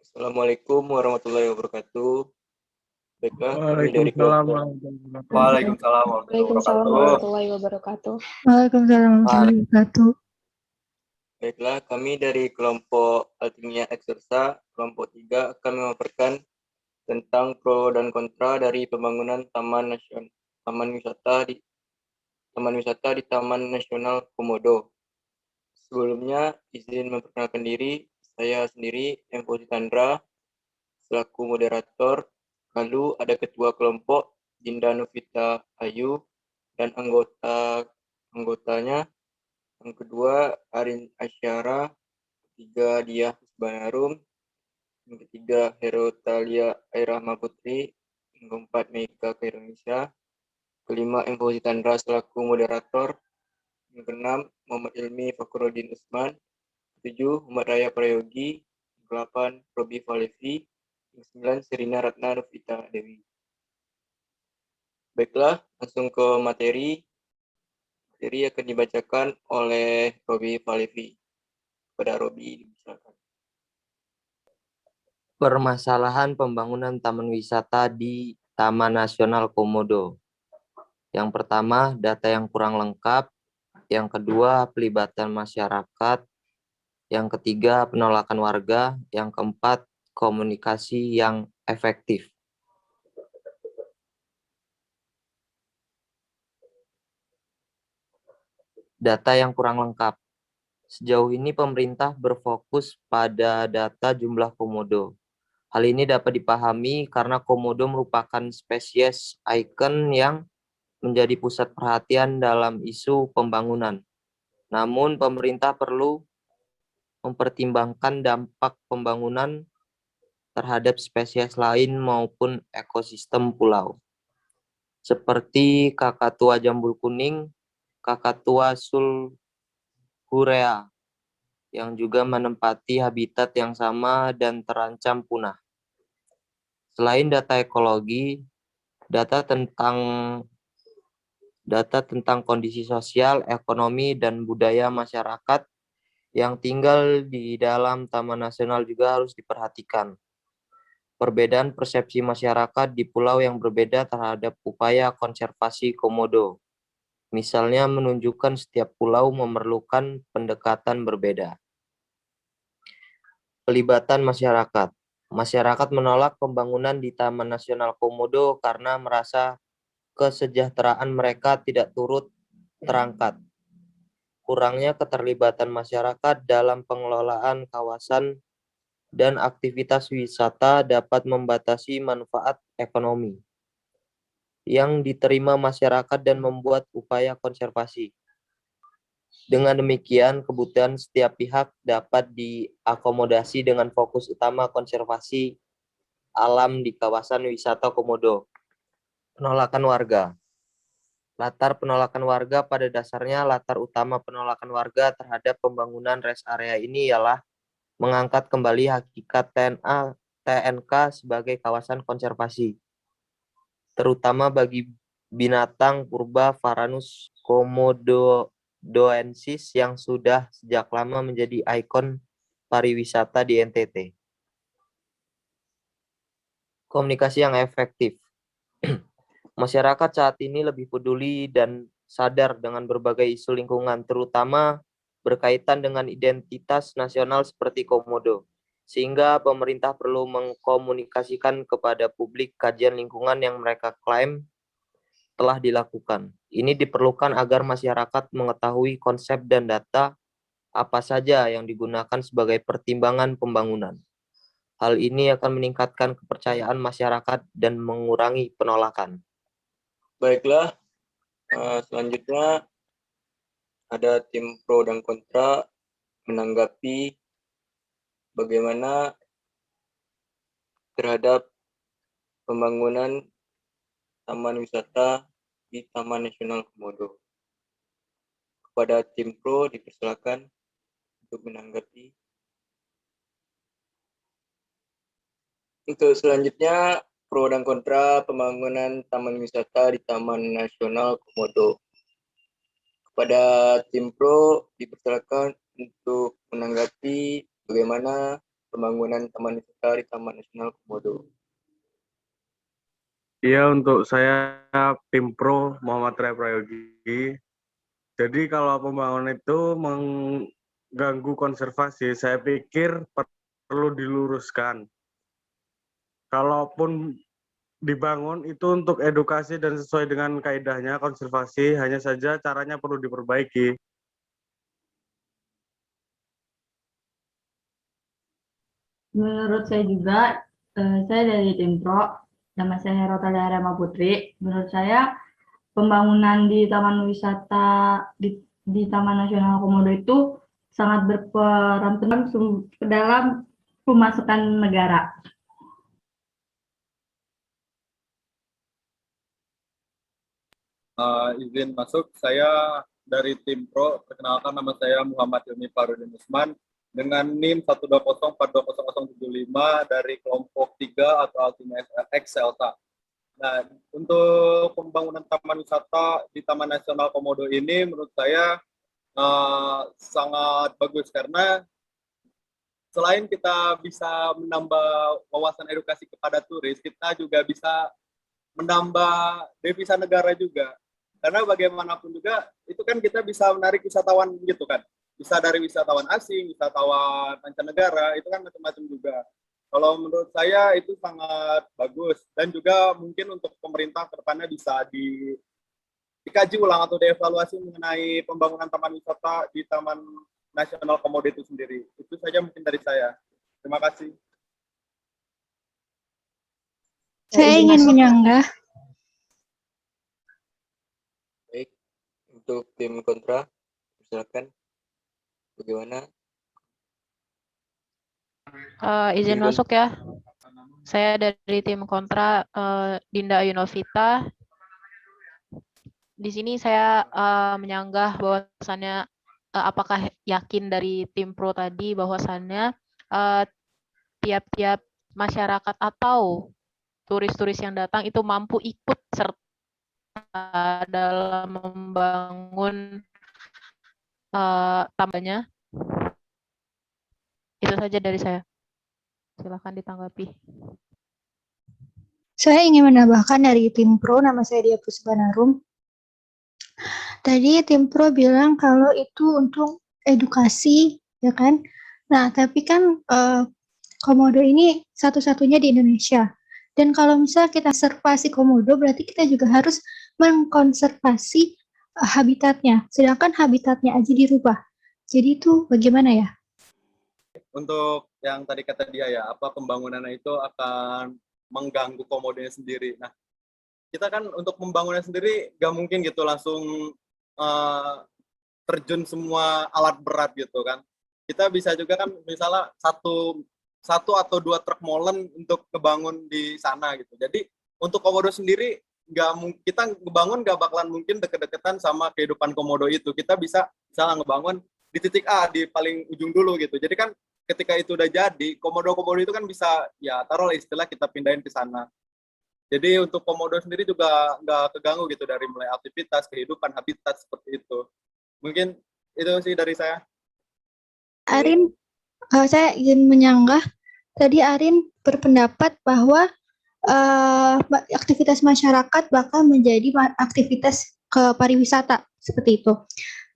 Assalamualaikum warahmatullahi wabarakatuh. Baiklah, kami dari Waalaikumsalam kelompok. warahmatullahi wabarakatuh. Waalaikumsalam warahmatullahi Waalaikumsalam wabarakatuh. warahmatullahi wabarakatuh. Waalaikumsalam warahmatullahi wabarakatuh. Baiklah, kami dari kelompok Altimia Eksersa, kelompok 3 akan memaparkan tentang pro dan kontra dari pembangunan Taman Wisata di Taman Nasional Komodo. Sebelumnya, izin memperkenalkan diri, saya sendiri, M. Chandra, selaku moderator. Lalu ada ketua kelompok, Dinda Novita Ayu, dan anggotanya. Yang kedua, Arin Asyara. Ketiga, Diah Husbanarum. Yang ketiga, Herotalia Airahma Putri. Yang keempat, Meika Indonesia. Kelima, Emposi Tandra selaku moderator. Yang keenam, Muhammad Ilmi Fakhruddin Usman. Ketujuh, Muhammad Raya Prayogi. Yang kedelapan, Robi Falevi. Yang sembilan, Serina Ratna Novita Dewi. Baiklah, langsung ke materi. Materi akan dibacakan oleh Robi Falevi. Pada Robi, silakan. Permasalahan pembangunan taman wisata di Taman Nasional Komodo. Yang pertama, data yang kurang lengkap. Yang kedua, pelibatan masyarakat. Yang ketiga, penolakan warga. Yang keempat, komunikasi yang efektif. Data yang kurang lengkap. Sejauh ini pemerintah berfokus pada data jumlah komodo. Hal ini dapat dipahami karena komodo merupakan spesies ikon yang menjadi pusat perhatian dalam isu pembangunan. Namun pemerintah perlu mempertimbangkan dampak pembangunan terhadap spesies lain maupun ekosistem pulau. Seperti kakatua jambul kuning, kakatua sulhurea, yang juga menempati habitat yang sama dan terancam punah. Selain data ekologi, data tentang kondisi sosial, ekonomi, dan budaya masyarakat yang tinggal di dalam Taman Nasional juga harus diperhatikan. Perbedaan persepsi masyarakat di pulau yang berbeda terhadap upaya konservasi komodo. Misalnya menunjukkan setiap pulau memerlukan pendekatan berbeda. Pelibatan masyarakat. Masyarakat menolak pembangunan di Taman Nasional Komodo karena merasa kesejahteraan mereka tidak turut terangkat. Kurangnya keterlibatan masyarakat dalam pengelolaan kawasan dan aktivitas wisata dapat membatasi manfaat ekonomi yang diterima masyarakat dan membuat upaya konservasi. Dengan demikian, kebutuhan setiap pihak dapat diakomodasi dengan fokus utama konservasi alam di kawasan wisata Komodo. Penolakan warga. Latar penolakan warga pada dasarnya latar utama penolakan warga terhadap pembangunan rest area ini ialah mengangkat kembali hakikat TNK sebagai kawasan konservasi, terutama bagi binatang purba Varanus komodoensis yang sudah sejak lama menjadi ikon pariwisata di NTT. Komunikasi yang efektif. Masyarakat saat ini lebih peduli dan sadar dengan berbagai isu lingkungan, terutama berkaitan dengan identitas nasional seperti Komodo, sehingga pemerintah perlu mengkomunikasikan kepada publik kajian lingkungan yang mereka klaim telah dilakukan. Ini diperlukan agar masyarakat mengetahui konsep dan data apa saja yang digunakan sebagai pertimbangan pembangunan. Hal ini akan meningkatkan kepercayaan masyarakat dan mengurangi penolakan. Baiklah, selanjutnya ada tim pro dan kontra menanggapi bagaimana terhadap pembangunan taman wisata di Taman Nasional Komodo. Kepada tim pro dipersilakan untuk menanggapi. Untuk selanjutnya, pro dan kontra pembangunan taman wisata di Taman Nasional Komodo. Kepada tim pro dipersilakan untuk menanggapi bagaimana pembangunan Taman Wisata di Taman Nasional Komodo? Iya, untuk saya tim pro Muhammad Ray Prayogi. Jadi kalau pembangunan itu mengganggu konservasi, saya pikir perlu diluruskan. Kalaupun dibangun itu untuk edukasi dan sesuai dengan kaidahnya konservasi, hanya saja caranya perlu diperbaiki. Menurut saya juga, saya dari tim Pro, nama saya Herotalia Rema Putri. Menurut saya, pembangunan di Taman Wisata di Taman Nasional Komodo itu sangat berperan penting dalam pemasukan negara. Izin masuk, saya dari tim Pro. Perkenalkan, nama saya Muhammad Ilmi Farudin Usman dengan NIM 120420075 dari kelompok 3 atau Altima X Celta. Nah, untuk pembangunan taman wisata di Taman Nasional Komodo ini menurut saya sangat bagus karena selain kita bisa menambah wawasan edukasi kepada turis, kita juga bisa menambah devisa negara juga. Karena bagaimanapun juga itu kan kita bisa menarik wisatawan gitu kan. Bisa dari wisatawan asing, wisatawan mancanegara, itu kan macam-macam juga. Kalau menurut saya itu sangat bagus dan juga mungkin untuk pemerintah ke depannya bisa dikaji ulang atau dievaluasi mengenai pembangunan taman wisata di Taman Nasional Komodo itu sendiri. Itu saja mungkin dari saya. Terima kasih. Saya ingin menyanggah. Baik, untuk tim kontra, silakan. Bagaimana? Izin masuk ya. Saya dari tim kontra, Dinda Ayunovita. Di sini saya menyanggah bahwasannya apakah yakin dari tim pro tadi bahwasannya tiap-tiap masyarakat atau turis-turis yang datang itu mampu ikut serta dalam membangun tambahnya. Itu saja dari saya. Silakan ditanggapi. Saya ingin menambahkan dari tim pro, nama saya Dia Pusbanarum. Tadi tim pro bilang kalau itu untuk edukasi, ya kan? Nah, tapi kan komodo ini satu-satunya di Indonesia. Dan kalau misalnya kita konservasi komodo, berarti kita juga harus mengkonservasi habitatnya. Sedangkan habitatnya aja dirubah. Jadi itu bagaimana ya? Untuk yang tadi kata dia ya, apa pembangunannya itu akan mengganggu komodonya sendiri. Nah, kita kan untuk pembangunan sendiri nggak mungkin gitu langsung terjun semua alat berat gitu kan. Kita bisa juga kan misalnya satu atau dua truk molen untuk kebangun di sana gitu. Jadi untuk komodo sendiri kita ngebangun nggak bakalan mungkin deket-deketan sama kehidupan komodo itu. Kita bisa misalnya ngebangun di titik A di paling ujung dulu gitu. Jadi kan ketika itu udah jadi, komodo-komodo itu kan bisa ya taruh istilah kita pindahin ke sana. Jadi untuk komodo sendiri juga nggak keganggu gitu dari mulai aktivitas, kehidupan, habitat seperti itu. Mungkin itu sih dari saya. Arin, saya ingin menyanggah. Tadi Arin berpendapat bahwa aktivitas masyarakat bakal menjadi aktivitas ke pariwisata seperti itu.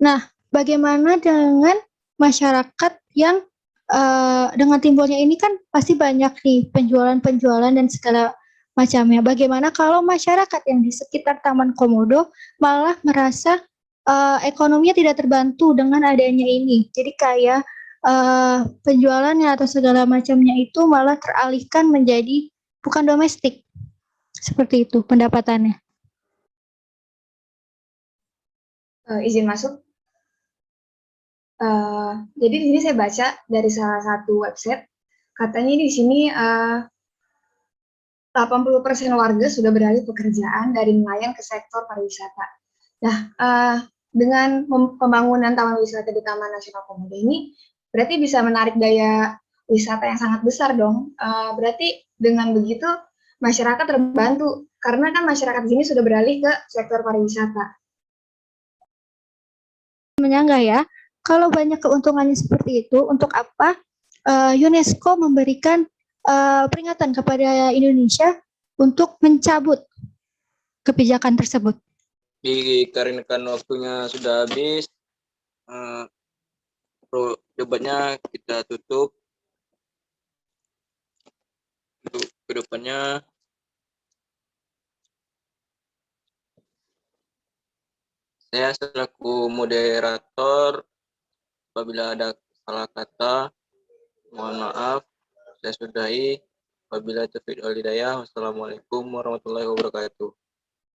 Nah, bagaimana dengan masyarakat yang dengan timbulnya ini kan pasti banyak nih penjualan-penjualan dan segala macamnya. Bagaimana kalau masyarakat yang di sekitar Taman Komodo malah merasa ekonominya tidak terbantu dengan adanya ini. Jadi kayak penjualannya atau segala macamnya itu malah teralihkan menjadi bukan domestik. Seperti itu pendapatannya. Izin masuk. Jadi di sini saya baca dari salah satu website, katanya di sini 80% warga sudah beralih pekerjaan dari nelayan ke sektor pariwisata. Nah, dengan pembangunan taman wisata di Taman Nasional Komodo ini, berarti bisa menarik daya wisata yang sangat besar dong. Berarti dengan begitu masyarakat terbantu, karena kan masyarakat di sini sudah beralih ke sektor pariwisata. Menyanggah ya. Kalau banyak keuntungannya seperti itu, untuk apa UNESCO memberikan peringatan kepada Indonesia untuk mencabut kebijakan tersebut? Dikarenakan waktunya sudah habis, debatnya kita tutup. Untuk kedepannya, saya selaku moderator, apabila ada salah kata, mohon maaf. Saya sudahi. Wabillahi taufiq wal hidayah. Wassalamualaikum warahmatullahi wabarakatuh.